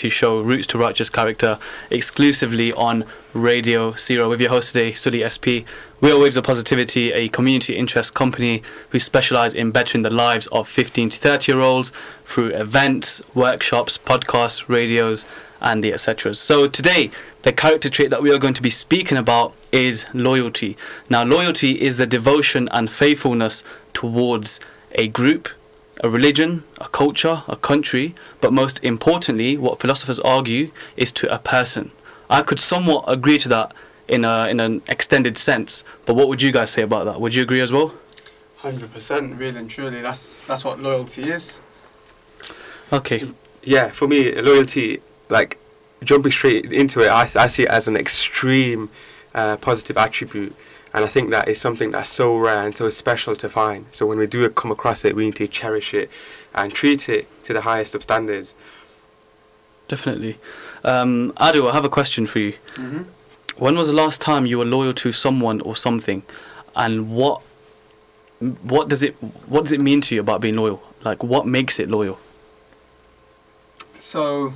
show Roots to Righteous Character exclusively on Radio Zero with your host today, Suli SP. We are Waves of Positivity, a community interest company who specialise in bettering the lives of 15 to 30-year-olds through events, workshops, podcasts, radios, and the etc. So today, the character trait that we are going to be speaking about is loyalty. Now, loyalty is the devotion and faithfulness towards a group, a religion, a culture, a country, but most importantly, what philosophers argue is to a person. I could somewhat agree to that in an extended sense, but what would you guys say about that? Would you agree as well? 100%, really and truly. That's what loyalty is. Okay. Yeah, for me, loyalty, like jumping straight into it, I see it as an extreme positive attribute. And I think that is something that's so rare and so special to find. So when we do come across it, we need to cherish it and treat it to the highest of standards. Definitely. Adu, I have a question for you. Mm-hmm. When was the last time you were loyal to someone or something? And what does it mean to you about being loyal? Like, what makes it loyal? So,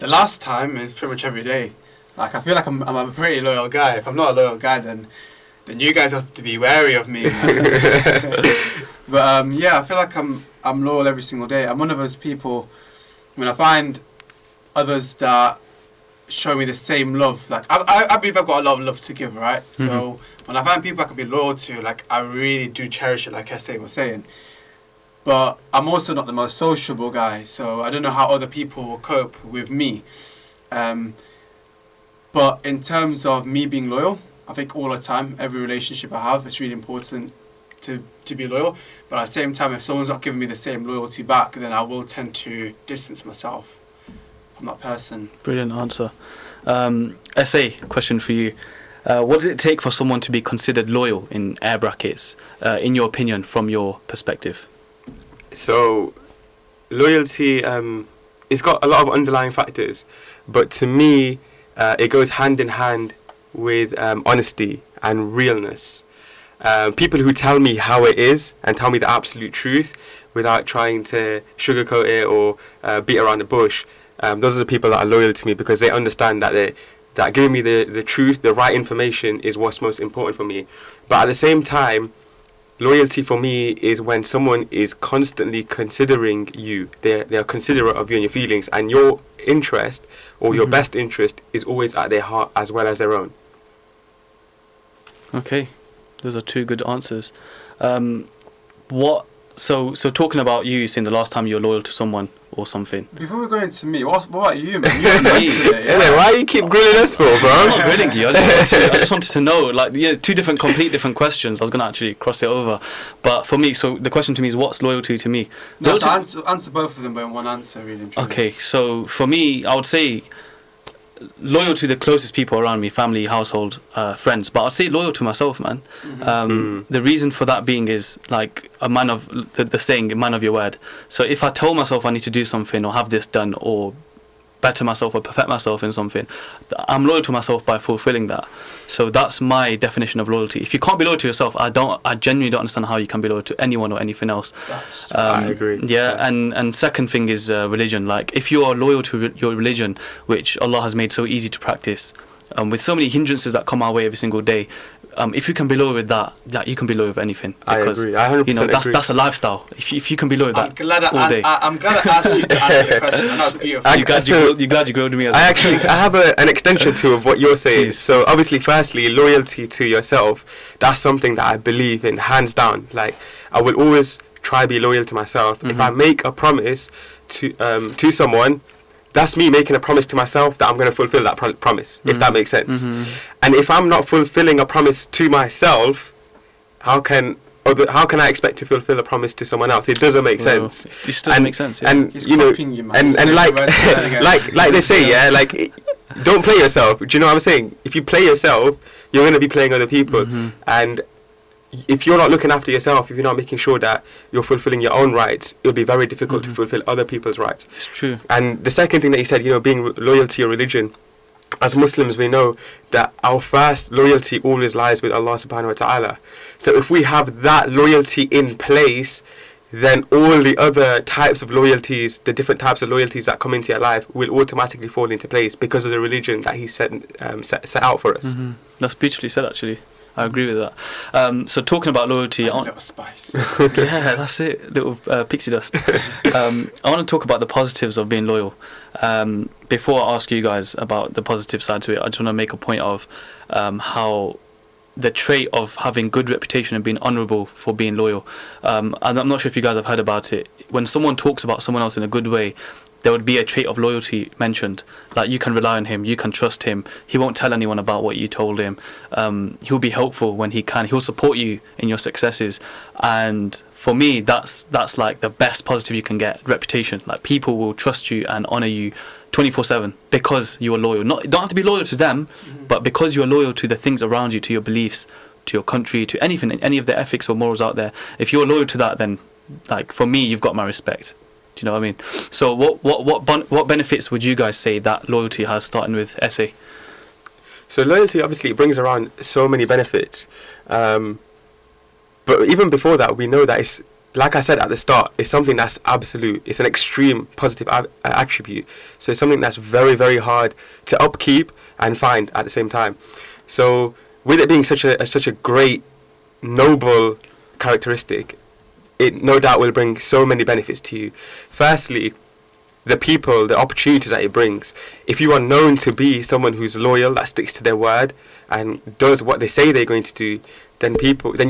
the last time is pretty much every day. Like, I feel like I'm a pretty loyal guy. If I'm not a loyal guy, then you guys have to be wary of me. But yeah, I feel like I'm loyal every single day. I'm one of those people, when I find others that show me the same love, like I believe I've got a lot of love to give, right? Mm-hmm. So when I find people I can be loyal to, like, I really do cherish it, like Hesse was saying. But I'm also not the most sociable guy, so I don't know how other people will cope with me. But in terms of me being loyal, I think all the time, every relationship I have, it's really important to be loyal. But at the same time, if someone's not giving me the same loyalty back, then I will tend to distance myself from that person. Brilliant answer. SA, question for you. What does it take for someone to be considered loyal, in air brackets, in your opinion, from your perspective? So, loyalty, it's got a lot of underlying factors. But to me, it goes hand in hand with honesty and realness. People who tell me how it is and tell me the absolute truth without trying to sugarcoat it or beat around the bush, those are the people that are loyal to me, because they understand that that giving me the truth, the right information is what's most important for me. But at the same time, loyalty for me is when someone is constantly considering you. They're considerate of you and your feelings, and your interest or your best interest is always at their heart as well as their own. Okay, those are two good answers. So talking about you, saying the last time you were loyal to someone or something. Before we go into me, what about you, man? You haven't answered it, yeah? Why you keep grilling us for, bro? I'm not grilling you. I just wanted to know, like, yeah, two complete different questions. I was gonna actually cross it over, but for me, so the question to me is, what's loyalty to me? No, so answer both of them, but in one answer, really. And truly. Okay, so for me, I would say loyal to the closest people around me, family, household, friends, but I'd say loyal to myself, man. The reason for that being is, like, a man of the saying, a man of your word. So if I tell myself I need to do something or have this done or better myself or perfect myself in something, I'm loyal to myself by fulfilling that. So that's my definition of loyalty. If you can't be loyal to yourself, I genuinely don't understand how you can be loyal to anyone or anything else. I agree. Yeah, and second thing is religion. Like, if you are loyal to your religion, which Allah has made so easy to practice, with so many hindrances that come our way every single day, if you can be loyal with that, you can be loyal with anything. Because, I agree. I 100% agree. That's a lifestyle. If you can be loyal with that all day. I'm glad I asked you to answer the question. And that was beautiful. You're glad you grilled me as well. I have an extension to of what you're saying. Please. So obviously, firstly, loyalty to yourself. That's something that I believe in, hands down. Like, I will always try to be loyal to myself. If I make a promise to someone, that's me making a promise to myself that I'm going to fulfill that promise, if that makes sense. And if I'm not fulfilling a promise to myself, how can I expect to fulfill a promise to someone else? It doesn't make sense. It just doesn't make sense. Yeah. And He's you know, copying you, man. and like they say, yeah, like, don't play yourself. Do you know what I'm saying? If you play yourself, you're going to be playing other people, and if you're not looking after yourself, if you're not making sure that you're fulfilling your own rights, it'll be very difficult to fulfill other people's rights. It's true. And the second thing that you said, being loyal to your religion, as Muslims, we know that our first loyalty always lies with Allah subhanahu wa ta'ala. So if we have that loyalty in place, then all the other types of loyalties, the different types of loyalties that come into your life will automatically fall into place because of the religion that he set out for us. Mm-hmm. That's beautifully said, actually. I agree with that. So talking about loyalty, A little spice. yeah, that's it. Little pixie dust. I want to talk about the positives of being loyal. Before I ask you guys about the positive side to it, I just want to make a point of how the trait of having good reputation and being honourable for being loyal. And I'm not sure if you guys have heard about it. When someone talks about someone else in a good way, there would be a trait of loyalty mentioned. Like, you can rely on him, you can trust him, he won't tell anyone about what you told him, he'll be helpful when he can, he'll support you in your successes. And for me, that's like the best positive you can get, reputation. Like, people will trust you and honour you 24/7 because you are loyal. You don't have to be loyal to them, but because you are loyal to the things around you, to your beliefs, to your country, to anything, any of the ethics or morals out there. If you're loyal to that, then, like, for me, you've got my respect. Do you know what I mean? So what benefits would you guys say that loyalty has, starting with Essay? So loyalty, obviously, it brings around so many benefits. But even before that, we know that it's, like I said at the start, it's something that's absolute. It's an extreme positive attribute. So it's something that's very, very hard to upkeep and find at the same time. So with it being such a great, noble characteristic, it no doubt will bring so many benefits to you. Firstly, the people, the opportunities that it brings. If you are known to be someone who's loyal, that sticks to their word and does what they say they're going to do, then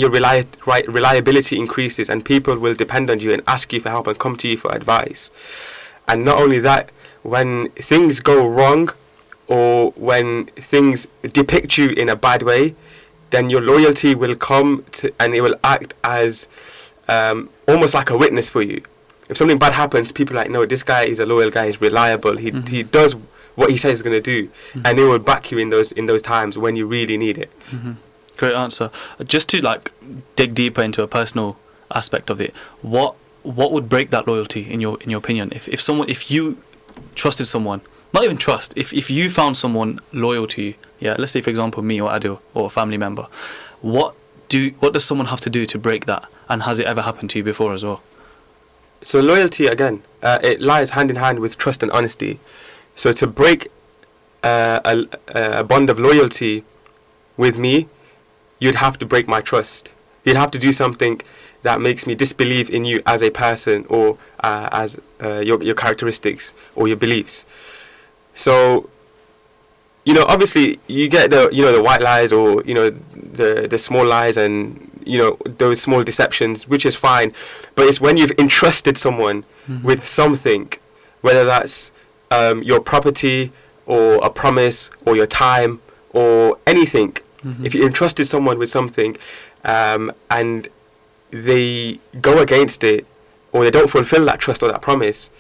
your reliability increases, and people will depend on you and ask you for help and come to you for advice. And not only that, when things go wrong or when things depict you in a bad way, then your loyalty will come to, and it will act as almost like a witness for you. If something bad happens, people are like, no, this guy is a loyal guy, he's reliable, he does what he says he's going to do, and it will back you in those times when you really need it. Great answer. Just to, like, dig deeper into a personal aspect of it, what would break that loyalty in your opinion? If you trusted someone, not even trust, if you found someone loyal to you, yeah, let's say for example me or Adil or a family member, what does someone have to do to break that? And has it ever happened to you before as well? So loyalty, again, it lies hand in hand with trust and honesty. So to break a bond of loyalty with me, you'd have to break my trust. You'd have to do something that makes me disbelieve in you as a person, or as your characteristics or your beliefs. So, obviously you get the white lies, or the small lies, and those small deceptions, which is fine. But it's when you've entrusted someone with something, whether that's your property or a promise or your time or anything. If you entrusted someone with something and they go against it, or they don't fulfill that trust or that promise,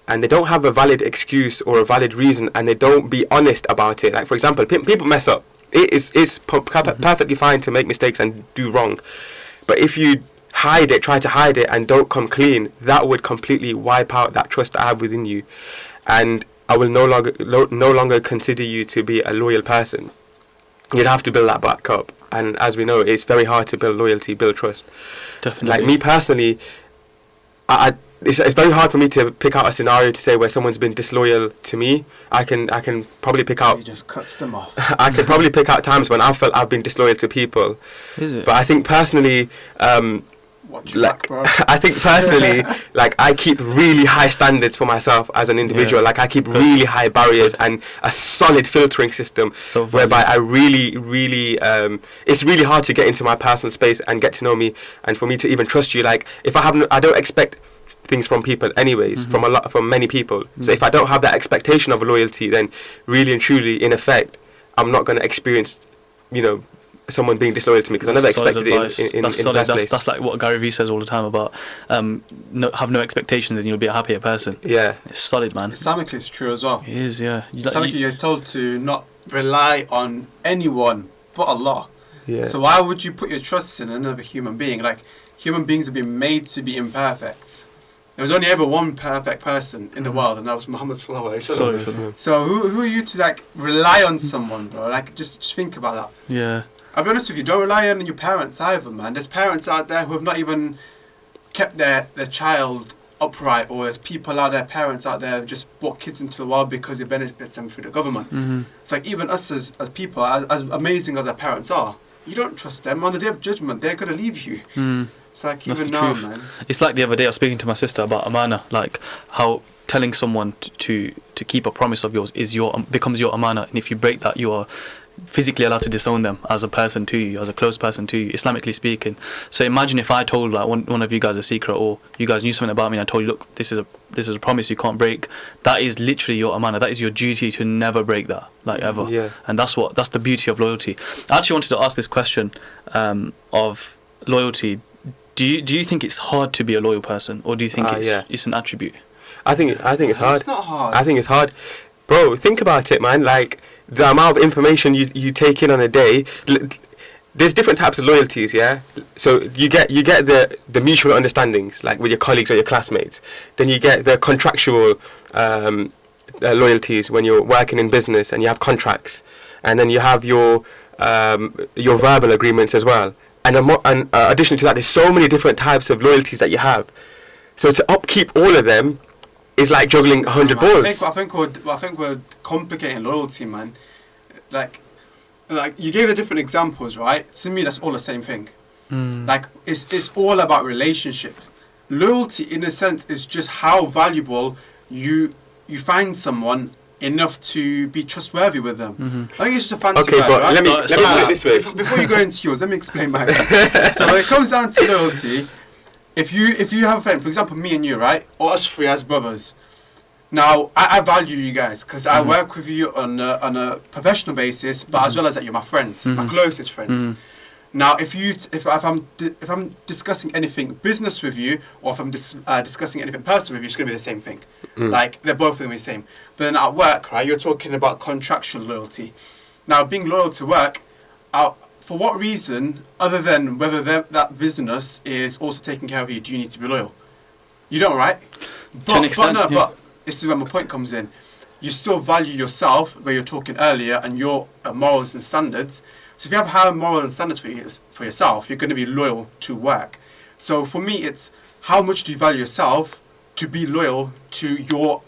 and they don't have a valid excuse or a valid reason, and they don't be honest about it. Like, for example, people mess up. It's perfectly fine to make mistakes and do wrong. But if you try to hide it and don't come clean, that would completely wipe out that trust I have within you. And I will no longer consider you to be a loyal person. You'd have to build that back up. And as we know, it's very hard to build loyalty, build trust. Definitely. Like me personally, it's very hard for me to pick out a scenario to say where someone's been disloyal to me. I can probably pick out. He just cuts them off. I can probably pick out times when I felt I've been disloyal to people. Is it? But I think personally, Watch your back, bro. I think personally, like, I keep really high standards for myself as an individual. Yeah. Like, I keep really high barriers and a solid filtering system, So whereby I really, it's really hard to get into my personal space and get to know me, and for me to even trust you. Like, if I don't expect things from people anyways, from many people. So if I don't have that expectation of loyalty, then really and truly, in effect, I'm not going to experience, someone being disloyal to me, because I never expected it in the first place. That's like what Gary Vee says all the time about have no expectations and you'll be a happier person. Yeah. It's solid, man. Islamically, it's true as well. It is, yeah. Islamically, you're told to not rely on anyone but Allah. Yeah. So why would you put your trust in another human being? Like, human beings have been made to be imperfect. There was only ever one perfect person in the world, and that was Muhammad sallallahu alaihi wasallam. So who are you to, like, rely on someone, bro? Like, just think about that. Yeah. I'll be honest with you, don't rely on your parents either, man. There's parents out there who have not even kept their child upright, or there's people out there, parents out there, just brought kids into the world because it benefits them through the government. It's like even us as people, as amazing as our parents are, you don't trust them. On the day of judgment, they're going to leave you. It's like, That's even the now, truth. man. It's like the other day I was speaking to my sister about amana, like how telling someone to keep a promise of yours is becomes your amana, and if you break that, you are physically allowed to disown them as a person to you, as a close person to you, Islamically speaking. So imagine if I told like one of you guys a secret, or you guys knew something about me and I told you, look, this is a promise you can't break. That is literally your amana. That is your duty to never break that, like ever. Yeah. And that's the beauty of loyalty. I actually wanted to ask this question of loyalty. Do you think it's hard to be a loyal person, or do you think it's an attribute? I think it's hard. It's not hard. I think it's hard, bro. Think about it, man. Like the amount of information you take in on a day. There's different types of loyalties, yeah. So you get the mutual understandings, like with your colleagues or your classmates. Then you get the contractual loyalties when you're working in business and you have contracts, and then you have your verbal agreements as well. And additionally to that, there's so many different types of loyalties that you have. So to upkeep all of them is like juggling 100 balls. I think we're complicating loyalty, man. Like you gave the different examples, right? To me, that's all the same thing. Like it's all about relationship. Loyalty, in a sense, is just how valuable you find someone enough to be trustworthy with them. I think it's just a fancy word, but right? let me put it this way. Before you go into yours, let me explain mine. So when it comes down to loyalty, if you have a friend, for example, me and you, right, or us three as brothers. Now, I value you guys because I work with you on a professional basis, but as well as that, you're my friends, my closest friends. Now, if I'm discussing anything business with you, or if I'm discussing anything personal with you, it's going to be the same thing. Like they're both going to be the same. But then at work, right, you're talking about contractual loyalty. Now, being loyal to work, for what reason, other than whether that business is also taking care of you, do you need to be loyal? You don't, right? But this is where my point comes in. You still value yourself, where you're talking earlier, and your morals and standards. So if you have higher morals and standards for yourself, you're going to be loyal to work. So for me, it's how much do you value yourself to be loyal to your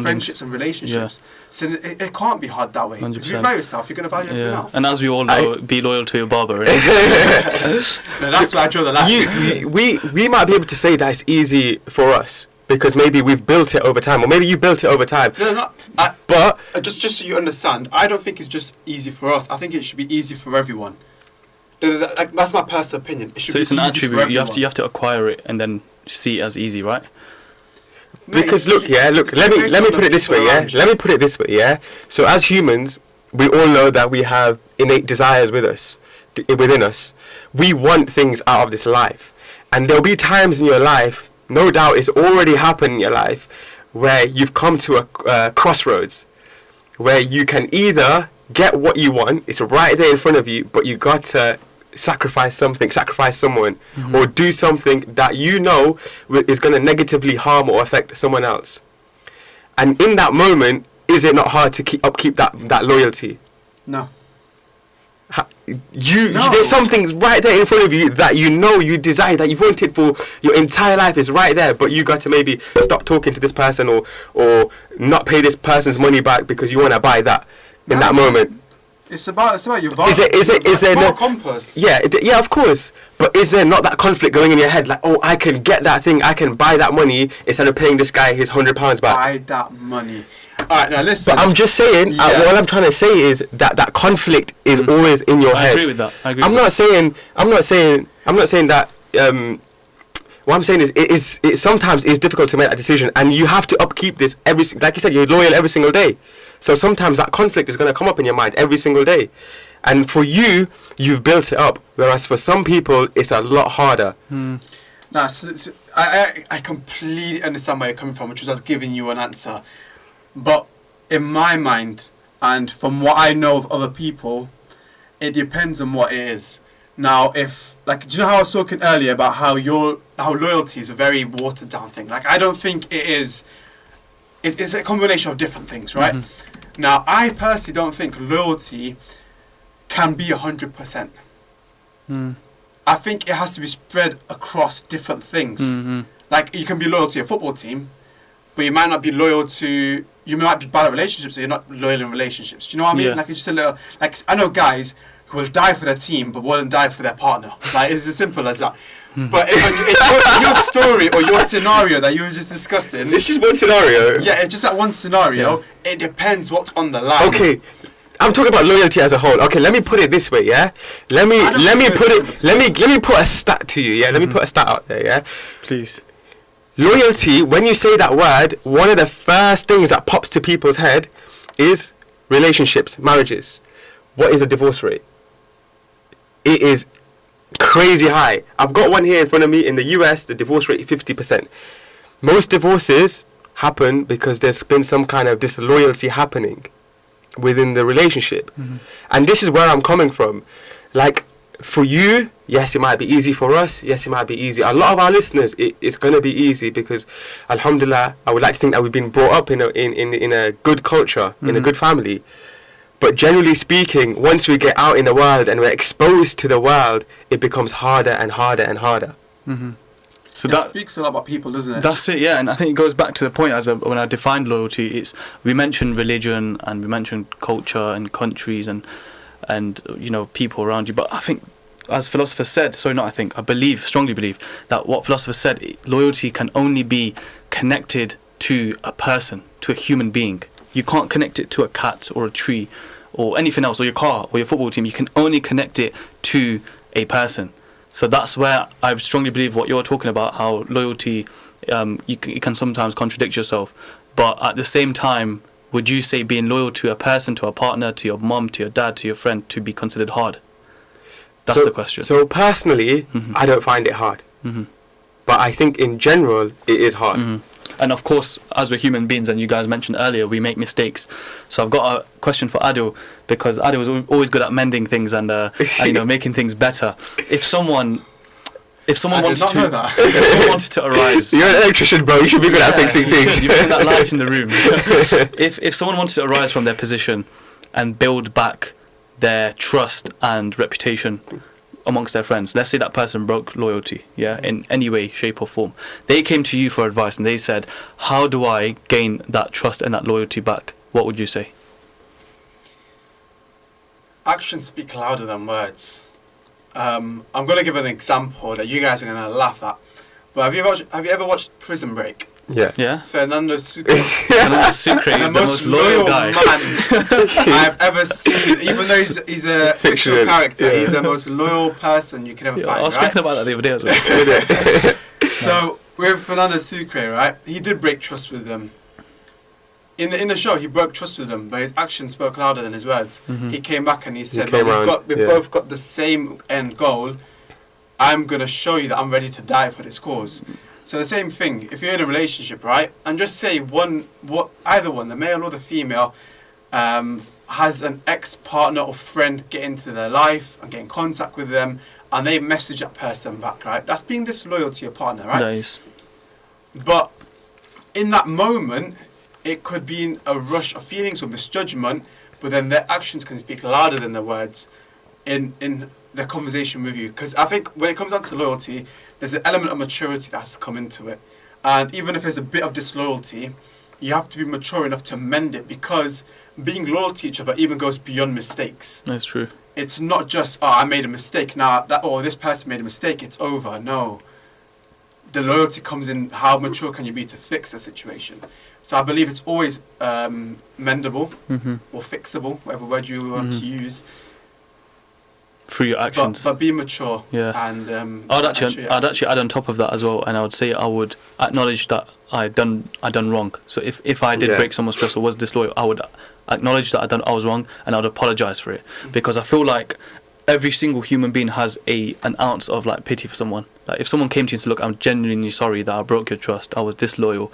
friendships and relationships. Yeah. So it can't be hard that way. 100%. If you value yourself, you're going to value everything else. And as we all know, be loyal to your barber. Right? No, that's where I draw the line. We might be able to say that it's easy for us because maybe we've built it over time, or maybe you built it over time. No. But just so you understand, I don't think it's just easy for us. I think it should be easy for everyone. That's my personal opinion. It should so be it's an easy attribute. You have to acquire it and then see it as easy, right? Because let me put it this way, yeah. So as humans, we all know that we have innate desires within us. We want things out of this life, and there'll be times in your life, no doubt it's already happened in your life, where you've come to a crossroads, where you can either get what you want, it's right there in front of you, but you got to sacrifice someone, or do something that you know is going to negatively harm or affect someone else. And in that moment, is it not hard to upkeep that loyalty? No. There's something right there in front of you that you know you desire, that you've wanted for your entire life, is right there, but you got to maybe stop talking to this person or not pay this person's money back because you want to buy that in that moment. It's about your value. Is there no compass? Yeah, of course. But is there not that conflict going in your head, like, oh, I can get that thing, I can buy that money instead of paying this guy his £100 back? Buy that money. All right, now listen. But I'm just saying, what I'm trying to say is that conflict is always in your head. I agree with that. I'm not saying that. What I'm saying is, it sometimes is difficult to make that decision, and you have to upkeep this like you said, you're loyal every single day. So sometimes that conflict is going to come up in your mind every single day. And for you, you've built it up. Whereas for some people, it's a lot harder. Now, I completely understand where you're coming from, which was I was giving you an answer. But in my mind, and from what I know of other people, it depends on what it is. Now, do you know how I was talking earlier about how loyalty is a very watered down thing? Like, I don't think it is. It's a combination of different things, right? Now, I personally don't think loyalty can be 100%. I think it has to be spread across different things. Mm-hmm. Like, you can be loyal to your football team, but you might not be loyal to... You might be bad at relationships, so you're not loyal in relationships. Do you know what I mean? Yeah. Like, it's just a little... Like, I know guys who will die for their team, but wouldn't die for their partner. Like, it's as simple as that. But if your story or your scenario that you were just discussing... It's just one scenario. Yeah, it's just that one scenario. Yeah. It depends what's on the line. Okay, I'm talking about loyalty as a whole. Okay, let me put it this way, yeah. Let me put a stat to you, yeah. Let me put a stat out there, yeah. Please. Loyalty. When you say that word, one of the first things that pops to people's head is relationships, marriages. What is the divorce rate? It is crazy high. I've got one here in front of me. In the US, the divorce rate is 50%. Most divorces happen because there's been some kind of disloyalty happening within the relationship. And this is where I'm coming from. Like, for you, yes, it might be easy. For us, yes, it might be easy. A lot of our listeners, it's going to be easy because, alhamdulillah, I would like to think that we've been brought up in a good culture, in a good family. But generally speaking, once we get out in the world and we're exposed to the world, it becomes harder and harder and harder. So It speaks a lot about people, doesn't it? That's it, yeah. And I think it goes back to the point when I defined loyalty. It's we mentioned religion and we mentioned culture and countries and you know, people around you. But I think, as philosophers said, I strongly believe that what philosophers said, loyalty can only be connected to a person, to a human being. You can't connect it to a cat or a tree or anything else, or your car or your football team. You can only connect it to a person. So that's where I strongly believe what you're talking about, how loyalty, you can sometimes contradict yourself. But at the same time, would you say being loyal to a person, to a partner, to your mum, to your dad, to your friend, to be considered hard? That's the question. So personally, I don't find it hard. But I think in general, it is hard. And of course, as we're human beings, and you guys mentioned earlier, we make mistakes. So I've got a question for Adil, because Adil was always good at mending things and you know, making things better. If someone wanted to arise, you're an electrician, bro. You should be good at fixing things. You've seen that light in the room. If someone wanted to arise from their position and build back their trust and reputation amongst their friends, let's say that person broke loyalty, in any way, shape or form. They came to you for advice and they said, how do I gain that trust and that loyalty back? What would you say? Actions speak louder than words. I'm going to give an example that you guys are going to laugh at. But have you ever watched Prison Break? Yeah. Fernando Sucre. Fernando Sucre is the most loyal guy man I've ever seen. Even though he's a fictional character, he's the most loyal person you can ever find. I was thinking about that the other day as well. So with Fernando Sucre, right, he did break trust with them. In the show, he broke trust with them, but his actions spoke louder than his words. He came back and he said, "We've both got the same end goal. I'm gonna show you that I'm ready to die for this cause." So the same thing, if you're in a relationship, right, and just say either one, the male or the female, has an ex-partner or friend get into their life and get in contact with them, and they message that person back, right? That's being disloyal to your partner, right? Nice. But in that moment, it could be in a rush of feelings or misjudgment, but then their actions can speak louder than their words in their conversation with you. Because I think when it comes down to loyalty, there's an element of maturity that has to come into it. And even if there's a bit of disloyalty, you have to be mature enough to mend it, because being loyal to each other even goes beyond mistakes. That's true. It's not just, I made a mistake now, this person made a mistake, it's over. No. The loyalty comes in how mature can you be to fix a situation. So I believe it's always mendable or fixable, whatever word you want to use. Through your actions. But be mature. Yeah. And I'd actually add on top of that as well, and I would say I would acknowledge that I done wrong. So if I did break someone's trust or was disloyal, I would acknowledge that I was wrong, and I would apologise for it. Because I feel like every single human being has an ounce of like pity for someone. Like if someone came to you and said, "Look, I'm genuinely sorry that I broke your trust, I was disloyal,"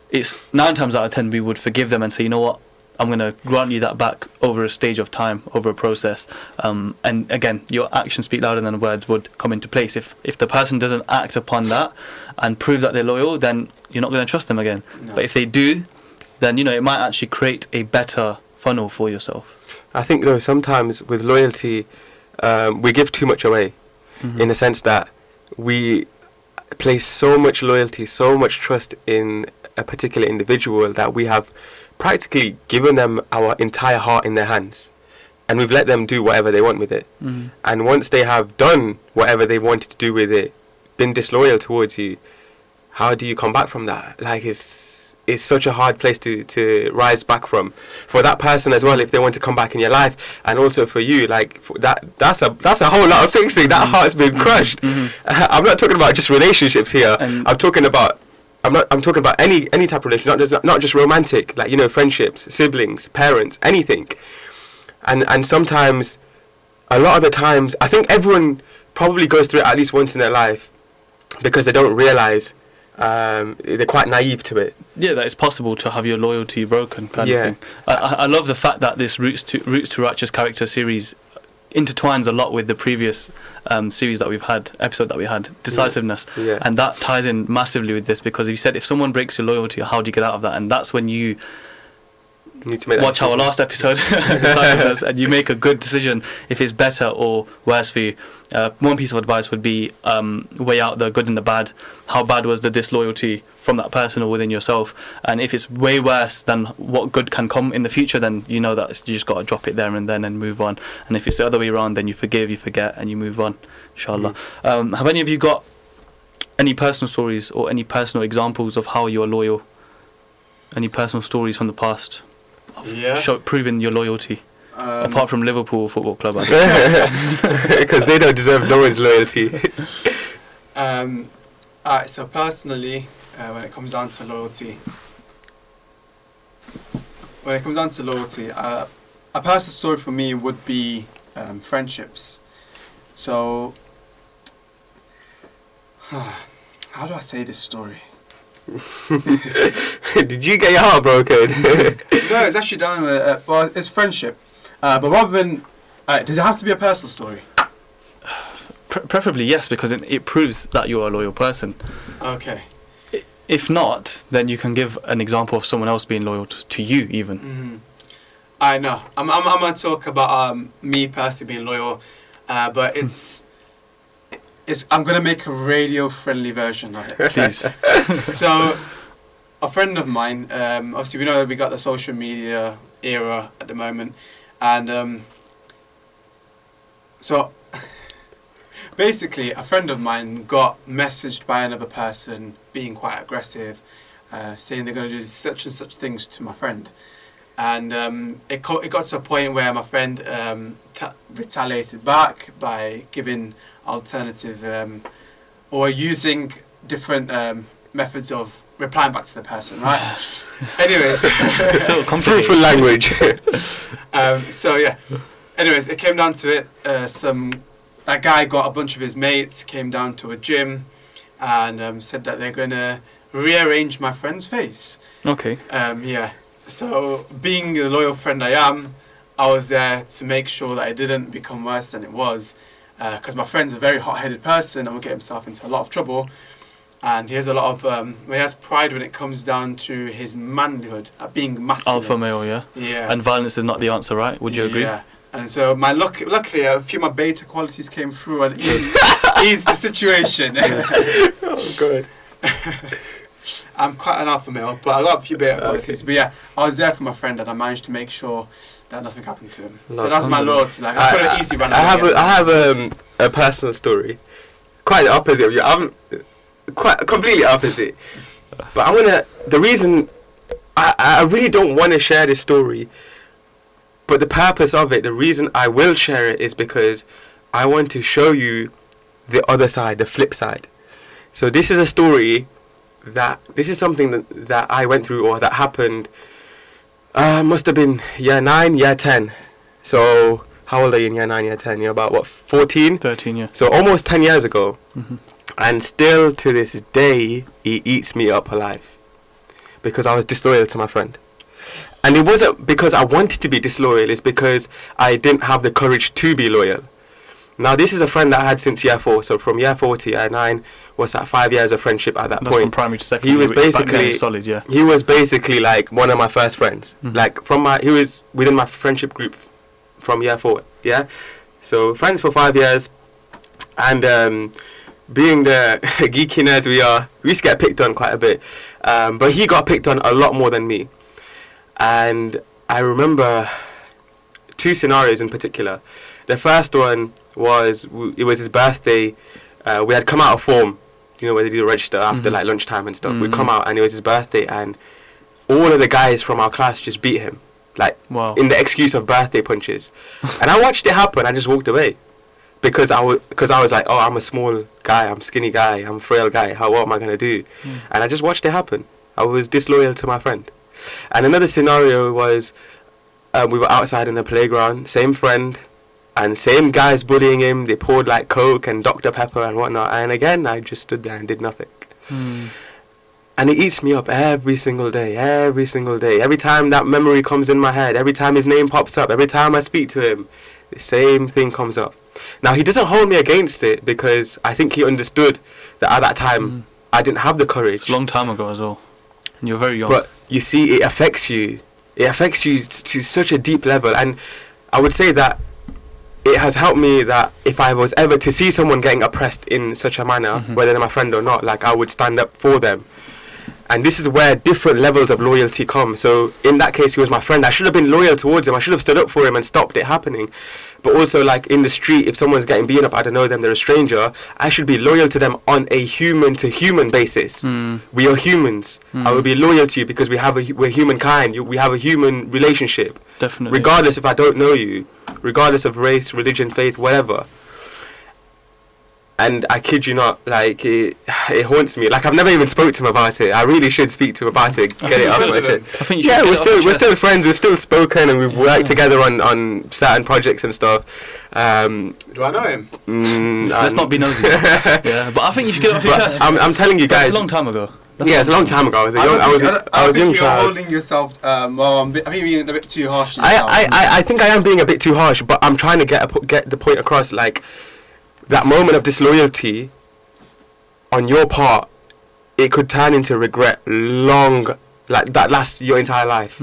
it's 9 times out of 10 we would forgive them and say, "You know what, I'm going to grant you that back over a stage of time, over a process." And again, your actions speak louder than words would come into place. If the person doesn't act upon that and prove that they're loyal, then you're not going to trust them again. No. But if they do, then it might actually create a better funnel for yourself. I think though sometimes with loyalty, we give too much away. in the sense that we place so much loyalty, so much trust in a particular individual that we have practically given them our entire heart in their hands, and we've let them do whatever they want with it. And once they have done whatever they wanted to do with it, been disloyal towards you, how do you come back from that? Like, it's such a hard place to rise back from, for that person as well, if they want to come back in your life, and also for you. Like, that's a whole lot of fixing. That heart's been crushed. I'm not talking about just relationships here. I'm talking about any type of relationship, not just romantic, like, you know, friendships, siblings, parents, anything. And sometimes, a lot of the times, I think everyone probably goes through it at least once in their life, because they don't realise, they're quite naive to it. Yeah, that it's possible to have your loyalty broken, kind of thing. I love the fact that this Roots to Righteous character series intertwines a lot with the previous series that we've had, episode that we had, Decisiveness. And that ties in massively with this, because you said if someone breaks your loyalty, how do you get out of that? And that's when you need to watch our last episode, Decisiveness, and you make a good decision if it's better or worse for you. One piece of advice would be weigh out the good and the bad. How bad was the disloyalty from that person or within yourself? And if it's way worse than what good can come in the future, then you know that you just got to drop it there and then and move on. And if it's the other way around, then you forgive, you forget, and you move on, inshallah. Have any of you got any personal stories or any personal examples of how you're loyal? Any personal stories from the past? Proving your loyalty, apart from Liverpool Football Club, because they don't deserve no one's loyalty. Alright, so personally, when it comes down to loyalty, a personal story for me would be friendships. So, how do I say this story? Did you get your heart broken? No, it's actually done with, well, it's friendship. But rather than, does it have to be a personal story? Preferably yes, because it proves that you're a loyal person. Okay. If not, then you can give an example of someone else being loyal to you, even. I know. I'm gonna talk about me personally being loyal, but I'm gonna make a radio-friendly version of it. Please. So, a friend of mine, obviously we know that we got the social media era at the moment, and so basically a friend of mine got messaged by another person being quite aggressive, saying they're going to do such and such things to my friend, and it got to a point where my friend retaliated back by giving alternative or using different methods of replying back to the person, right? Anyways, so fruitful language. So yeah. Anyways, it came down to it. That guy got a bunch of his mates, came down to a gym, and said that they're gonna rearrange my friend's face. Okay. Yeah. So being the loyal friend I am, I was there to make sure that it didn't become worse than it was. Because my friend's a very hot-headed person and will get himself into a lot of trouble, and he has a lot of he has pride when it comes down to his manhood, being masculine. Alpha male, yeah. Yeah. And violence is not the answer, right? Would you agree? Yeah. And so luckily a few of my beta qualities came through and eased the situation. Oh God. I'm quite an alpha male, but I got a few beta qualities. But yeah, I was there for my friend and I managed to make sure that nothing happened to him. So that's my loyalty. Like, I put an easy run. I have a personal story, quite the opposite of you. I'm quite completely opposite. But the reason I really don't want to share this story, but the purpose of it, the reason I will share it is because I want to show you the other side, the flip side. So this is a story this is something that I went through, or that happened. Must have been year 9, year 10. So how old are you in year 9, year 10? You're about what, 14? 13, yeah. So almost 10 years ago. Mm-hmm. And still to this day, he eats me up alive because I was disloyal to my friend. And it wasn't because I wanted to be disloyal, it's because I didn't have the courage to be loyal. Now this is a friend that I had since year 4, so from year 4 to year 9 was that 5 years of friendship at that That's point. From primary to secondary. He was basically solid, yeah. He was basically like one of my first friends. Mm-hmm. Like he was within my friendship group from year 4, yeah. So friends for 5 years, And being the geeky nerds we used to get picked on quite a bit. But he got picked on a lot more than me. And I remember 2 scenarios in particular. The first one was, it was his birthday. We had come out of form, you know, where they do the register after like lunchtime and stuff. We come out and it was his birthday, and all of the guys from our class just beat him, like in the excuse of birthday punches. And I watched it happen. I just walked away because I was like, oh, I'm a small guy, I'm a skinny guy, I'm a frail guy. What am I gonna do? And I just watched it happen. I was disloyal to my friend. And another scenario was, we were outside in the playground, same friend, and same guys bullying him. They poured like Coke and Dr. Pepper and whatnot. And again, I just stood there and did nothing. And it eats me up every single day, every single day. Every time that memory comes in my head, every time his name pops up, every time I speak to him, the same thing comes up. Now, he doesn't hold me against it because I think he understood that at that time I didn't have the courage. It's a long time ago as well. And you're very young. But you see, it affects you. It affects you to such a deep level. And I would say that it has helped me that if I was ever to see someone getting oppressed in such a manner, whether they're my friend or not, like I would stand up for them. And this is where different levels of loyalty come. So in that case, he was my friend. I should have been loyal towards him. I should have stood up for him and stopped it happening. But also, like in the street, if someone's getting beaten up, I don't know them, they're a stranger, I should be loyal to them on a human-to-human basis. We are humans. I will be loyal to you because we're humankind. We have a human relationship. Definitely. Regardless if I don't know you, regardless of race, religion, faith, whatever. And I kid you not, like it haunts me. Like I've never even spoke to him about it. I really should speak to him about it. Get it off my chest. I think you yeah, should we're still friends. We've still spoken and we've worked together on certain projects and stuff. Do I know him? Let's not be nosy. Yeah, but I think you should get it off your chest. I'm telling you guys. It's a long time ago. It's a long time ago. I was a young you're child. holding yourself. I think you're being a bit too harsh. I think I am being a bit too harsh, but I'm trying to get the point across. Like that moment of disloyalty on your part, it could turn into regret like that lasts your entire life.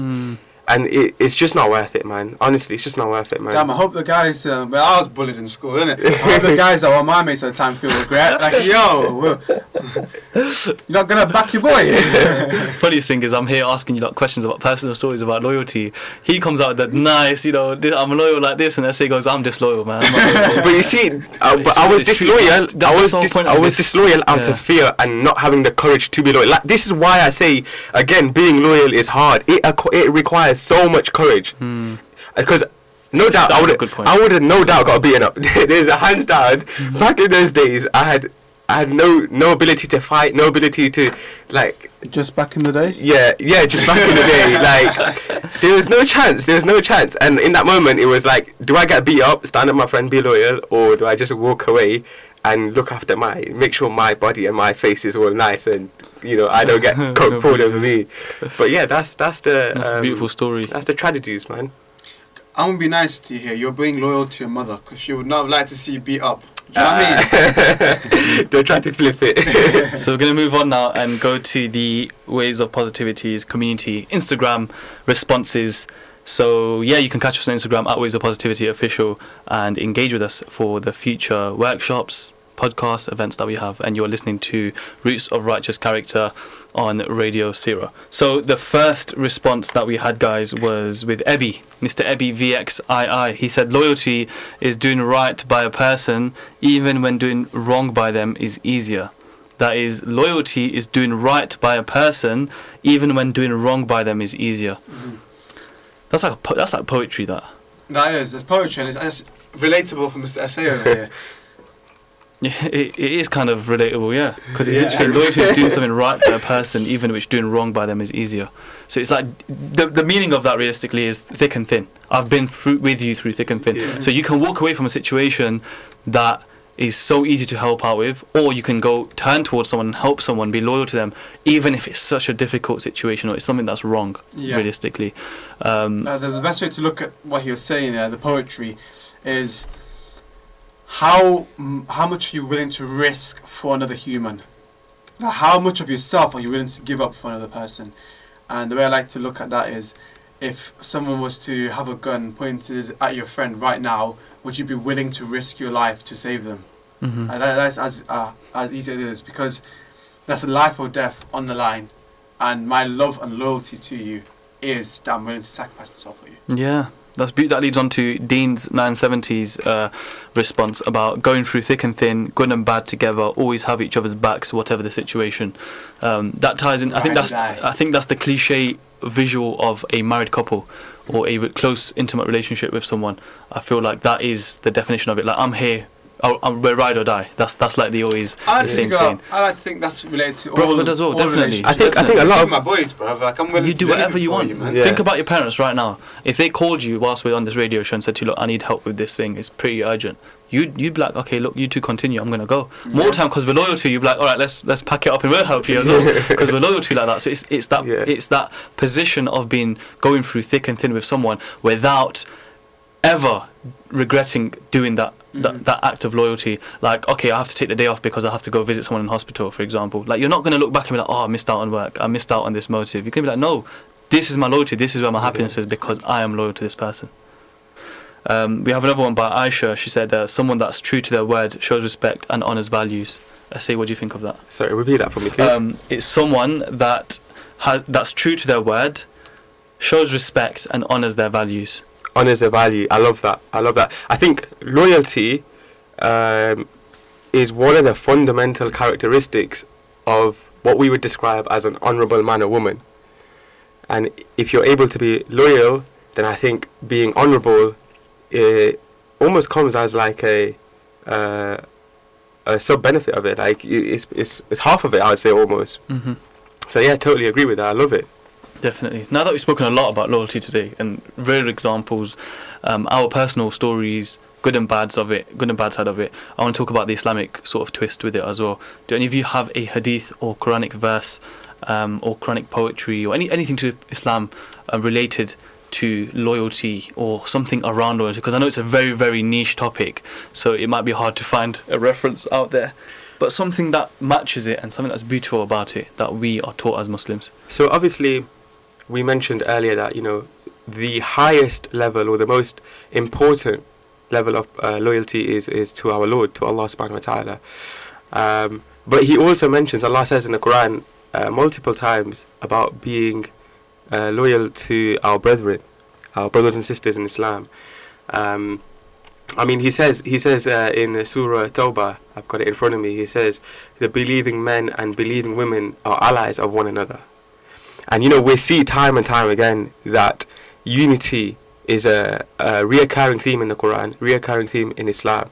And it's just not worth it, man. Honestly, it's just not worth it, man. Damn, I hope the guys... I was bullied in school, innit? I hope the guys that were my mates at the time feel regret. Like, yo, you're not going to back your boy? Funniest thing is I'm here asking you like questions about personal stories about loyalty. He comes out that nice, you know, I'm loyal like this, and SA goes, I'm disloyal, man. I'm not loyal. But you see, but I was disloyal. I was disloyal out of fear and not having the courage to be loyal. Like, this is why I say, again, being loyal is hard. It requires so much courage, because no doubt I would have no doubt got beaten up. There's a hands down. Back in those days, I had no ability to fight, no ability to like. Just back in the day. Yeah, just back in the day. Like there was no chance. And in that moment, it was like, do I get beat up, stand up, my friend, be loyal, or do I just walk away and look after make sure my body and my face is all nice and, you know, I don't get coke poured over me. But yeah, that's a beautiful story. That's the tragedies, man. I'm gonna be nice to you here. You're being loyal to your mother because she would not like to see you beat up. Do you know what I mean? Don't try to flip it. So we're going to move on now and go to the Waves of Positivity's community Instagram responses. So yeah, you can catch us on Instagram at Waves of Positivity Official and engage with us for the future workshops, podcast events that we have. And you're listening to Roots of Righteous Character on Radio Zero. So the first response that we had, guys, was with Ebby, Mr. Ebby VXII. He said loyalty is doing right by a person even when doing wrong by them is easier. That is, loyalty is doing right by a person even when doing wrong by them is easier. That's like poetry, that. That is. It's poetry, and it's relatable for Mr. SA over here. Yeah, it is kind of relatable, yeah. Because it's literally loyalty is doing something right by a person, even which doing wrong by them is easier. So it's like, the meaning of that realistically is thick and thin. I've been with you through thick and thin. Yeah. So you can walk away from a situation that is so easy to help out with, or you can go turn towards someone and help someone, be loyal to them, even if it's such a difficult situation or it's something that's wrong, realistically. The best way to look at what he was saying there, the poetry, is how much are you willing to risk for another human? How much of yourself are you willing to give up for another person? And the way I like to look at that is, if someone was to have a gun pointed at your friend right now, would you be willing to risk your life to save them? Mm-hmm. And that's as easy as it is, because that's life or death on the line, and my love and loyalty to you is that I'm willing to sacrifice myself for you. Yeah, that leads on to Dean's 970's response about going through thick and thin, good and bad together, always have each other's backs, whatever the situation. That ties in. I think that's the cliche visual of a married couple or a close, intimate relationship with someone. I feel like that is the definition of it. Like, I'm here. We're ride or die. That's like the always the same saying. I like to think that's related to brotherhood as well. Definitely. I think a lot of my boys, bro. Like, I'm willing you to do whatever you want. man. Yeah. Think about your parents right now. If they called you whilst we're on this radio show and said to you, look, I need help with this thing, it's pretty urgent. You'd be like, okay, look, you two continue. I'm gonna go. More time, because we're loyal to you. You'd be like, all right, let's pack it up and we'll help you as well, because we're loyal to you like that. So it's that position of going through thick and thin with someone without ever regretting doing that act of loyalty. Like, okay, I have to take the day off because I have to go visit someone in hospital, for example. Like, you're not going to look back and be like, oh, I missed out on work, I missed out on this motive. You're going to be like, no, this is my loyalty, this is where my happiness is, because I am loyal to this person. We have another one by Aisha. She said, someone that's true to their word, shows respect and honours values. Say, what do you think of that? Sorry, repeat that for me, please. It's someone that's true to their word, shows respect and honours their values. Honours their value. I love that. I think loyalty is one of the fundamental characteristics of what we would describe as an honourable man or woman. And if you're able to be loyal, then I think being honourable almost comes as like a sub benefit of it. Like, it's half of it, I would say, almost. Mm-hmm. So yeah, totally agree with that. I love it. Definitely. Now that we've spoken a lot about loyalty today and real examples, our personal stories, good and bad side of it, I want to talk about the Islamic sort of twist with it as well. Do any of you have a hadith or Quranic verse or Quranic poetry or anything to Islam related to loyalty or something around loyalty? Because I know it's a very, very niche topic, so it might be hard to find a reference out there. But something that matches it and something that's beautiful about it that we are taught as Muslims. So obviously, we mentioned earlier that, the highest level or the most important level of loyalty is to our Lord, to Allah subhanahu wa ta'ala. But he also mentions, Allah says in the Quran multiple times about being loyal to our brethren, our brothers and sisters in Islam. He says in Surah Tawbah, I've got it in front of me, he says, the believing men and believing women are allies of one another. And we see time and time again that unity is a reoccurring theme in the Quran, reoccurring theme in Islam.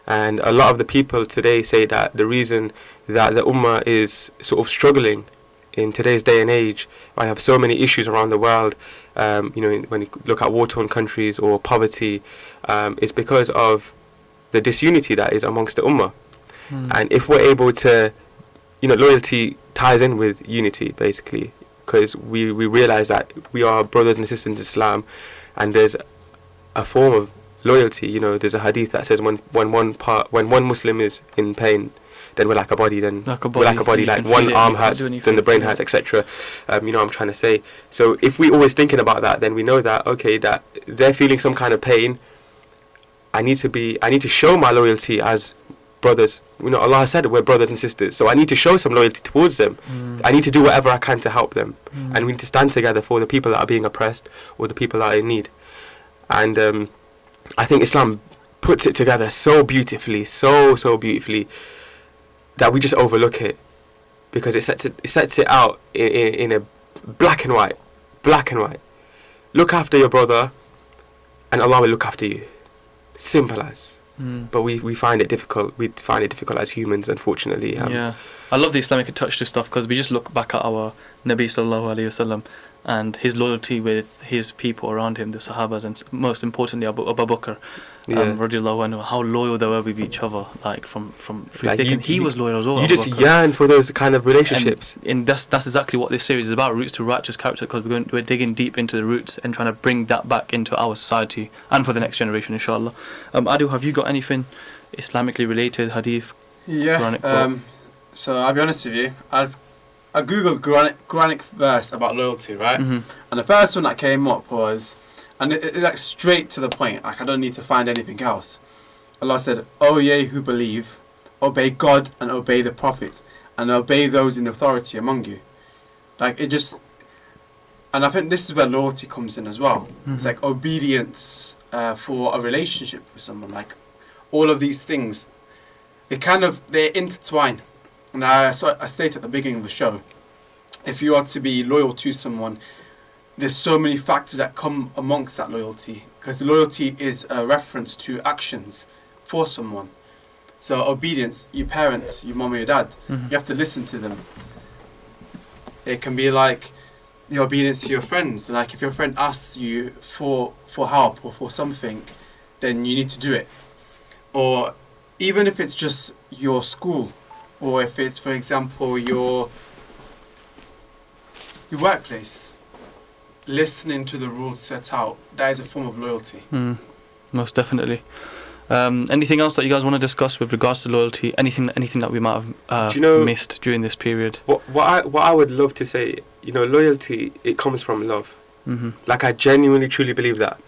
And a lot of the people today say that the reason that the Ummah is sort of struggling in today's day and age, I have so many issues around the world, when you look at war-torn countries or poverty, is because of the disunity that is amongst the Ummah. And if we're able to, loyalty ties in with unity, basically, because we realise that we are brothers and sisters in Islam, and there's a form of loyalty. There's a hadith that says when one Muslim is in pain, then we're like a body. Then we're like a body. Like one arm hurts, then the brain hurts, etc. I'm trying to say. So if we always thinking about that, then we know that that they're feeling some kind of pain. I need to show my loyalty as brothers. Allah said we're brothers and sisters, so I need to show some loyalty towards them. I need to do whatever I can to help them, and we need to stand together for the people that are being oppressed or the people that are in need. And I think Islam puts it together so beautifully, so beautifully, that we just overlook it, because it sets it out in a black and white. Look after your brother, and Allah will look after you. Simple as. But we find it difficult. We find it difficult as humans, unfortunately. Yeah, I love the Islamic touch to stuff, because we just look back at our Nabi sallallahu alaihi wasallam and his loyalty with his people around him, the Sahabas, and most importantly Abu Bakr, radiallahu anhu, how loyal they were with each other, like from thick, and he was loyal as well. You just yearn for those kind of relationships, and that's exactly what this series is about, roots to righteous character, because we're digging deep into the roots and trying to bring that back into our society and for the next generation, inshallah. Adu, have you got anything Islamically related, hadith? Yeah. So I'll be honest with you, as I googled Quranic verse about loyalty, right? Mm-hmm. And the first one that came up was, and it's like straight to the point, like I don't need to find anything else. Allah said, "O ye who believe, obey God and obey the Prophet and obey those in authority among you. Like, it just... And I think this is where loyalty comes in as well. It's like obedience for a relationship with someone. Like, all of these things, they're intertwined. And I stated at the beginning of the show, if you are to be loyal to someone, there's so many factors that come amongst that loyalty, because loyalty is a reference to actions for someone. So obedience, your parents, your mum or your dad, you have to listen to them. It can be like the obedience to your friends. Like, if your friend asks you for help or for something, then you need to do it. Or even if it's just your school, or if it's, for example, your workplace, listening to the rules set out, that is a form of loyalty. Most definitely. Anything else that you guys want to discuss with regards to loyalty? Anything that we might have missed during this period? What I would love to say, loyalty, it comes from love. Like, I genuinely, truly believe that.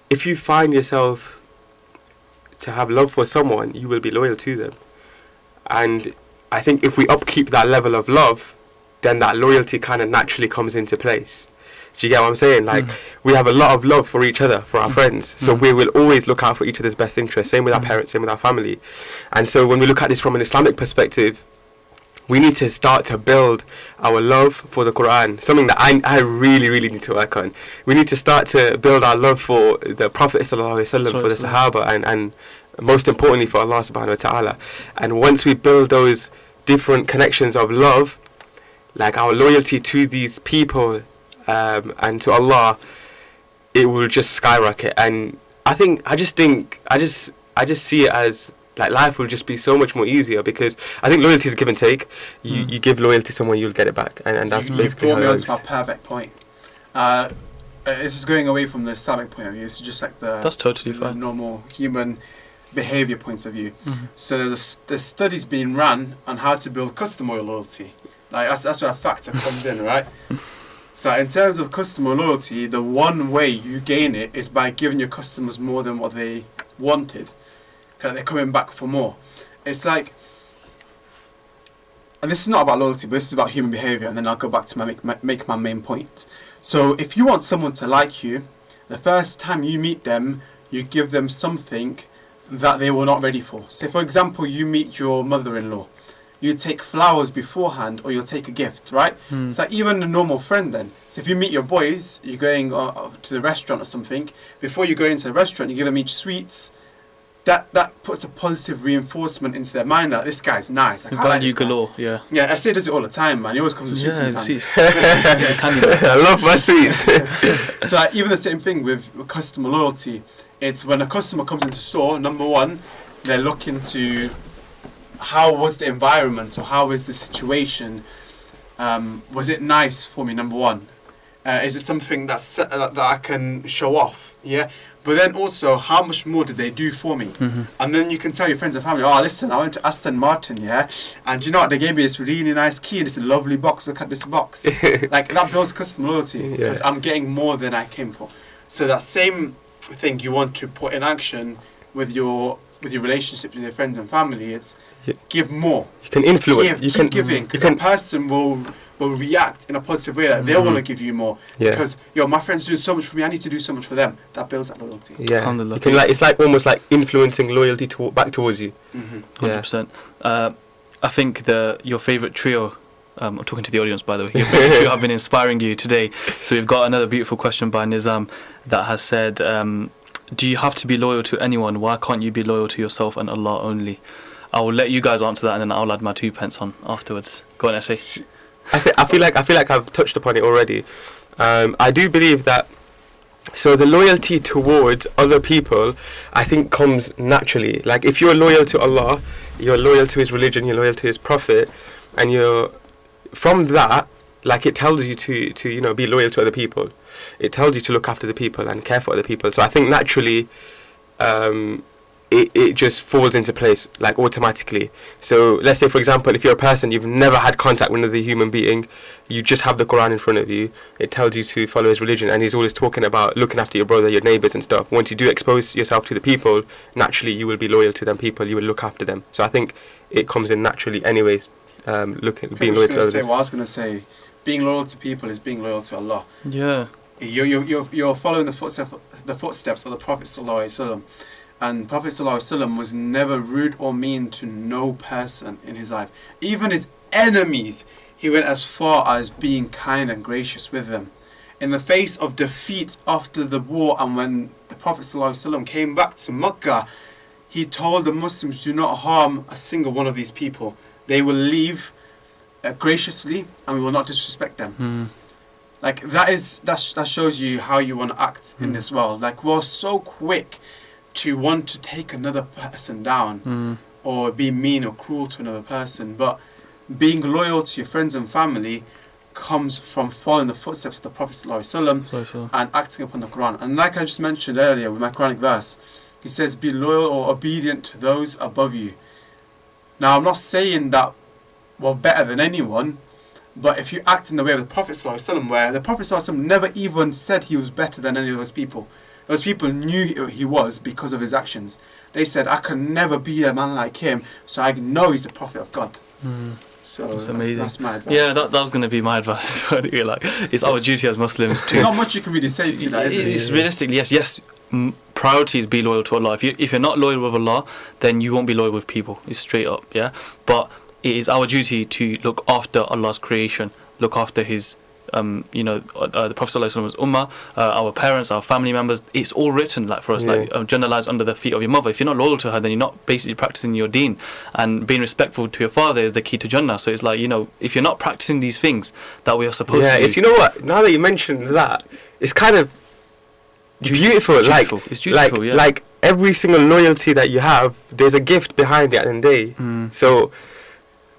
If you find yourself to have love for someone, you will be loyal to them. And I think if we upkeep that level of love, then that loyalty kind of naturally comes into place. Do you get what I'm saying? Like, we have a lot of love for each other, for our friends. So we will always look out for each other's best interests. Same with our parents, same with our family. And so when we look at this from an Islamic perspective, we need to start to build our love for the Quran, something that I really, really need to work on. We need to start to build our love for the Prophet ﷺ, for the Sahaba, and most importantly for Allah subhanahu wa ta'ala. And once we build those different connections of love, like our loyalty to these people and to Allah, it will just skyrocket. And I just see it as, like, life will just be so much more easier, because I think loyalty is give and take. You give loyalty to someone, you'll get it back, and that's basically how it works. You brought me onto my perfect point. This is going away from the Islamic point of view. It's just like that's totally fine. Normal human behavior points of view. So there's studies being run on how to build customer loyalty. Like, that's where a factor comes in, right? So in terms of customer loyalty, the one way you gain it is by giving your customers more than what they wanted. Because they're coming back for more. It's like, and this is not about loyalty, but this is about human behavior, and then I'll go back to make my main point. So if you want someone to like you, the first time you meet them, you give them something that they were not ready for. Say, for example, you meet your mother-in-law. You take flowers beforehand, or you'll take a gift, right? So even a normal friend then. So if you meet your boys, you're going to the restaurant or something, before you go into the restaurant, you give them each sweets. That puts a positive reinforcement into their mind that this guy's nice. Like, value galore, yeah. Yeah, I say does it all the time, man. He always comes with sweets in his hand. I love my sweets. So even the same thing with customer loyalty. It's when a customer comes into store, number one, they're looking to how was the environment, or how is the situation? Was it nice for me, number one? Is it something that I can show off? Yeah. But then also, how much more did they do for me? And then you can tell your friends and family, oh, listen, I went to Aston Martin, yeah? And you know what? They gave me this really nice key, and it's a lovely box. Look at this box. Like, that builds customer loyalty, because I'm getting more than I came for. So that same thing you want to put in action with your relationships with your friends and family. It's give more. You can influence. Keep giving, because a person will react in a positive way. That they want to give you more. Because my friends do so much for me, I need to do so much for them. That builds that loyalty. Yeah, you can, like, it's like almost like influencing loyalty back towards you. 100%. I think your favourite trio. I'm talking to the audience, by the way. Your favourite trio have been inspiring you today. So we've got another beautiful question by Nizam that has said, do you have to be loyal to anyone? Why can't you be loyal to yourself and Allah only? I will let you guys answer that, and then I'll add my 2 pence on afterwards. Go on, Essay. I feel like I've touched upon it already. I do believe that. So the loyalty towards other people, I think, comes naturally. Like, if you're loyal to Allah, you're loyal to His religion, you're loyal to His Prophet, and you're from that. Like, it tells you to be loyal to other people. It tells you to look after the people and care for other people. So I think naturally, it just falls into place like automatically. So let's say, for example, if you're a person, you've never had contact with another human being, you just have the Quran in front of you, it tells you to follow his religion, and he's always talking about looking after your brother, your neighbours and stuff. Once you do expose yourself to the people, naturally you will be loyal to them people, you will look after them. So I think it comes in naturally anyways, being loyal to others. What I was going to say, being loyal to people is being loyal to Allah. Yeah. You're following the footsteps of the Prophet Sallallahu Alaihi Wasallam. And Prophet ﷺ was never rude or mean to no person in his life. Even his enemies, he went as far as being kind and gracious with them. In the face of defeat after the war, and when the Prophet ﷺ came back to Mecca, he told the Muslims, do not harm a single one of these people. They will leave graciously, and we will not disrespect them. Like that shows you how you want to act in this world. Like, we're so quick to want to take another person down or be mean or cruel to another person, but being loyal to your friends and family comes from following the footsteps of the Prophet ﷺ and acting upon the Quran. And like I just mentioned earlier with my Quranic verse, he says, be loyal or obedient to those above you. Now, I'm not saying that we're better than anyone, but if you act in the way of the Prophet ﷺ, where the Prophet ﷺ never even said he was better than any of those people. Those people knew who he was because of his actions. They said, I can never be a man like him, so I know he's a prophet of God. So that's amazing. That's my advice. Yeah, that was going to be my advice as well. Like, it's our duty as Muslims to... There's not much you can really say to that, is it? It's realistically, yes. Priority is be loyal to Allah. If you're not loyal with Allah, then you won't be loyal with people. It's straight up, yeah? But it is our duty to look after Allah's creation, look after his... the Prophet ﷺ's ummah, our parents, our family members, it's all written like for us, like Jannah lies under the feet of your mother. If you're not loyal to her, then you're not basically practicing your deen, and being respectful to your father is the key to Jannah. So it's like, if you're not practicing these things that we are supposed to do. It's, you know what, now that you mentioned that, it's kind of beautiful. It's beautiful, yeah. Like every single loyalty that you have, there's a gift behind it at the end of the day. So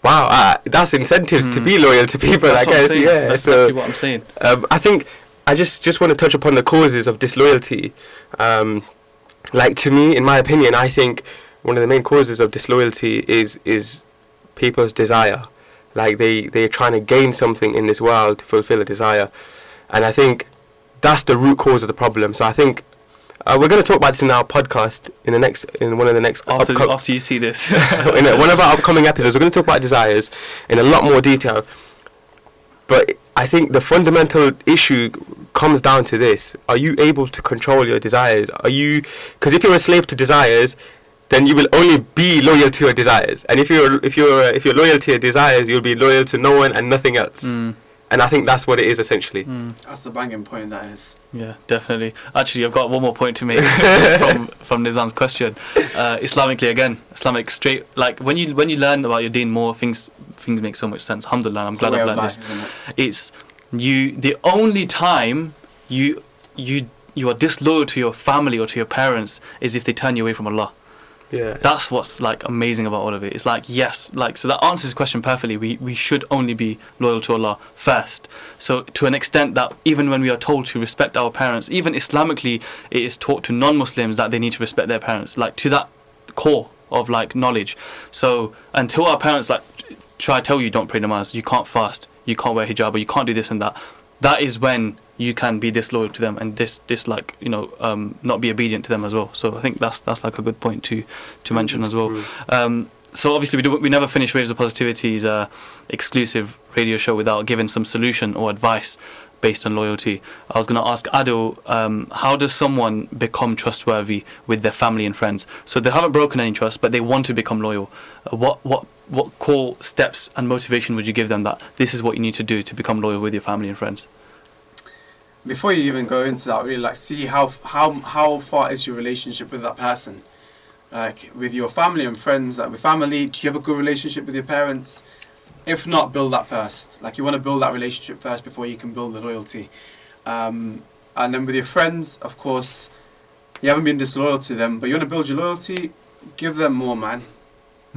wow, that's incentives to be loyal to people, I guess. Yeah, that's exactly what I'm saying. I think I just want to touch upon the causes of disloyalty. Like, to me, in my opinion, I think one of the main causes of disloyalty is people's desire. Like, they're trying to gain something in this world to fulfill a desire. And I think that's the root cause of the problem. So I think we're going to talk about this in our podcast in one of the next after you see this in one of our upcoming episodes. We're going to talk about desires in a lot more detail, but I think the fundamental issue comes down to this: are you able to control your desires? Because if you're a slave to desires, then you will only be loyal to your desires, and if you're loyal to your desires, you'll be loyal to no one and nothing else. And I think that's what it is essentially. That's a banging point, that is. Yeah, definitely. Actually, I've got one more point to make from Nizam's question. Islamically, again, Islamic straight. Like when you learn about your deen more, things make so much sense. Alhamdulillah, I'm glad I've learned this. It's the only time you are disloyal to your family or to your parents is if they turn you away from Allah. Yeah. That's what's like amazing about all of it. It's like, yes, like, so that answers the question perfectly. We should only be loyal to Allah first. So to an extent that even when we are told to respect our parents, even Islamically it is taught to non-Muslims that they need to respect their parents, like to that core of like knowledge. So until our parents like try to tell you don't pray namaz, you can't fast, you can't wear hijab, or you can't do this and that, that is when you can be disloyal to them and dislike, not be obedient to them as well. So I think that's like a good point to mention as well. So obviously we never finish Waves of Positivity's exclusive radio show without giving some solution or advice based on loyalty. I was going to ask Adil, how does someone become trustworthy with their family and friends? So they haven't broken any trust, but they want to become loyal. What core steps and motivation would you give them that this is what you need to do to become loyal with your family and friends? Before you even go into that, really like see how far is your relationship with that person, like with your family and friends. Like with family, do you have a good relationship with your parents? If not, build that first. Like you want to build that relationship first before you can build the loyalty. And then with your friends, of course, you haven't been disloyal to them, but you want to build your loyalty. Give them more, man.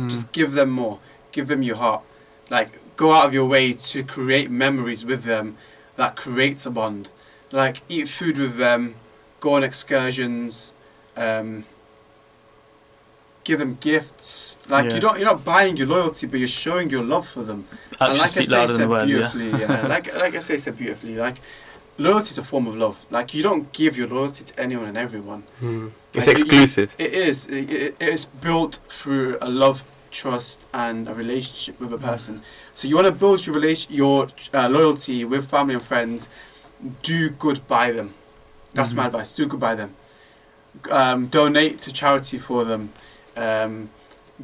Just give them more. Give them your heart. Like go out of your way to create memories with them that creates a bond. Like eat food with them, go on excursions, give them gifts. Like Yeah. you're not buying your loyalty, but you're showing your love for them. Actions Like I speak say, louder than said words, yeah. beautifully. Yeah. like I say, said beautifully. Like loyalty is a form of love. Like you don't give your loyalty to anyone and everyone. It's Like, exclusive. It is. It is built through a love, trust, and a relationship with a person. So you want to build your loyalty with family and friends. Do good by them. That's my advice. Do good by them. Donate to charity for them.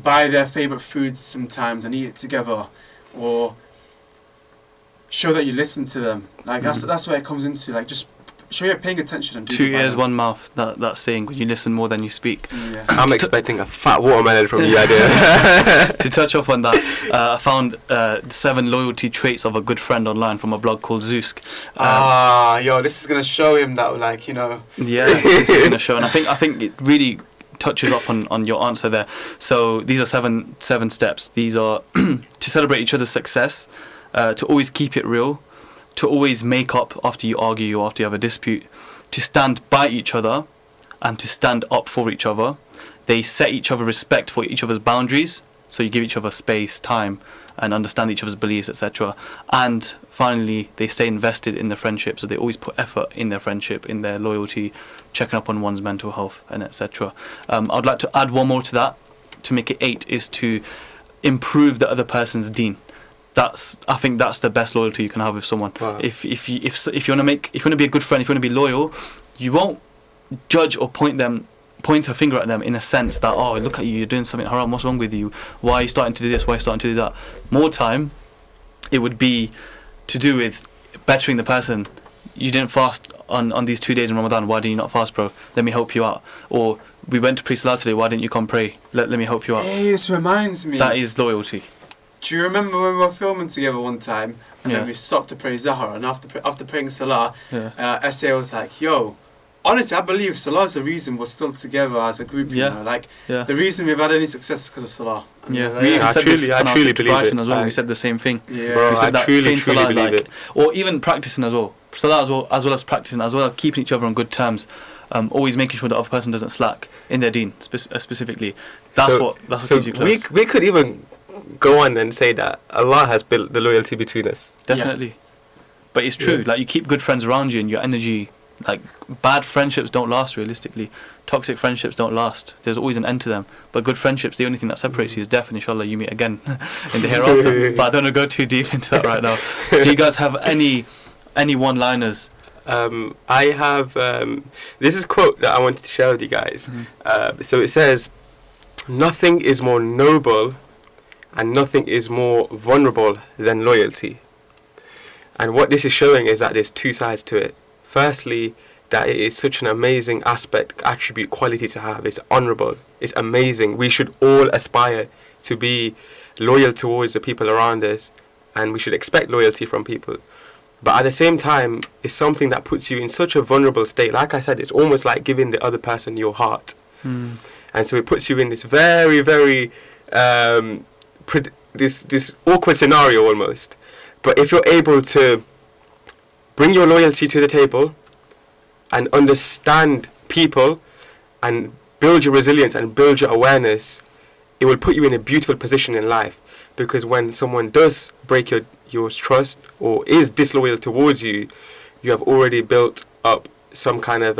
Buy their favorite foods sometimes and eat it together, or show that you listen to them. Like that's where it comes into. Like just show you're paying attention and do Two good by ears, them. one mouth. That saying, you listen more than you speak. Yeah. I'm expecting a fat watermelon from you, idea. To touch off on that, I found 7 loyalty traits of a good friend online from a blog called Zeusk. This is gonna show him that, like, you know. Yeah, this is going to show, and I think it really touches up on your answer there. So these are seven steps. These are to celebrate each other's success, to always keep it real, to always make up after you argue or after you have a dispute, to stand by each other, and to stand up for each other. They set each other respect for each other's boundaries, so you give each other space, time, and understand each other's beliefs, etc. And finally, they stay invested in the friendship, so they always put effort in their friendship, in their loyalty, checking up on one's mental health, and etc. I'd like to add one more to that, to make it 8, is to improve the other person's deen. I think that's the best loyalty you can have with someone. Wow. If you want to be a good friend, if you want to be loyal, you won't judge or point a finger at them in a sense that, oh, look at you, you're doing something haram, what's wrong with you, why are you starting to do this, why are you starting to do that. More time it would be to do with bettering the person. You didn't fast on these 2 days in Ramadan, why didn't you not fast, bro? Let me help you out. Or we went to pre-salah today, why didn't you come pray? Let me help you out. Hey, this reminds me. That is loyalty. Do you remember when we were filming together one time, and Yeah. then we stopped to pray Zahar, and after praying Salah, Yeah. SA was like, yo, honestly, I believe Salah's the reason we're still together as a group. Yeah. You know? Like, Yeah. the reason we've had any success is because of Salah. And Yeah, like, we even I said this truly- I on our truly trip to believe Brighton it. as well. We Like- said the same thing. Yeah. Bro, We said I that truly playing Salah, believe like, it. or even practicing as well. Salah as well as practicing, as well as keeping each other on good terms. Always making sure the other person doesn't slack in their deen specifically. That's what keeps you close. we could even go on and say that Allah has built the loyalty between us. Definitely. But it's true. Yeah. Like, you keep good friends around you, and your energy. Like, bad friendships don't last realistically. Toxic friendships don't last. There's always an end to them. But good friendships, the only thing that separates you is death, and inshallah you meet again in the hereafter. But I don't want to go too deep into that right now. Do you guys have any one-liners? I have this is a quote that I wanted to share with you guys. So it says, "Nothing is more noble and nothing is more vulnerable than loyalty." And what this is showing is that there's two sides to it. Firstly, that it is such an amazing aspect, attribute, quality to have. It's honorable. It's amazing. We should all aspire to be loyal towards the people around us, and we should expect loyalty from people. But at the same time, it's something that puts you in such a vulnerable state. Like I said, it's almost like giving the other person your heart. And so it puts you in this very, very this awkward scenario almost. But if you're able to bring your loyalty to the table and understand people and build your resilience and build your awareness, it will put you in a beautiful position in life. Because when someone does break your trust or is disloyal towards you, you have already built up some kind of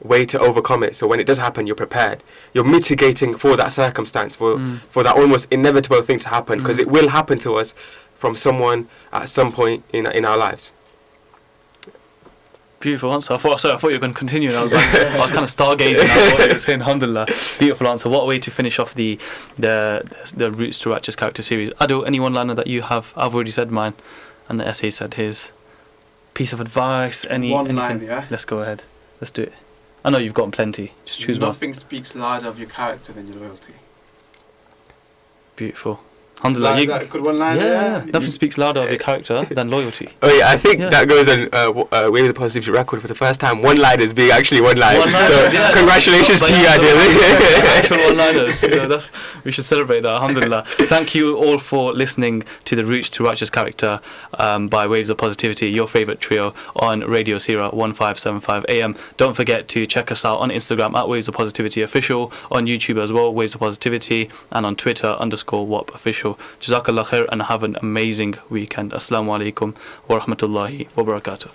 way to overcome it. So when it does happen, you're prepared. You're mitigating for that circumstance, for that almost inevitable thing to happen, because it will happen to us from someone at some point in our lives. Beautiful answer. I thought you were going to continue, and I was like, I was kind of stargazing at what you were saying. Alhamdulillah. Beautiful answer. What a way to finish off the Roots to Righteous character series. Adu, any one-liner that you have? I've already said mine, and the essay said his. Piece of advice, anything? line, yeah? Let's go ahead. Let's do it. I know you've gotten plenty. Just choose one. Nothing speaks louder of your character than your loyalty. Beautiful. Alhamdulillah. Is that a good one line? Yeah. Nothing speaks louder of your character than loyalty. Oh yeah, I think Yeah. that goes on Waves of Positivity record for the first time. One-liners being actually one-liners. One-liners, So yeah. congratulations to you, Actual Adil. one-liners. We should celebrate that. Alhamdulillah. Thank you all for listening to the Roots to Righteous Character by Waves of Positivity, your favourite trio on Radio Sira 1575 AM. Don't forget to check us out on Instagram at Waves of Positivity Official, on YouTube as well, Waves of Positivity, and on Twitter _WAP Official. Jazakallah khair and have an amazing weekend. Assalamu alaikum wa rahmatullahi wa barakatuh.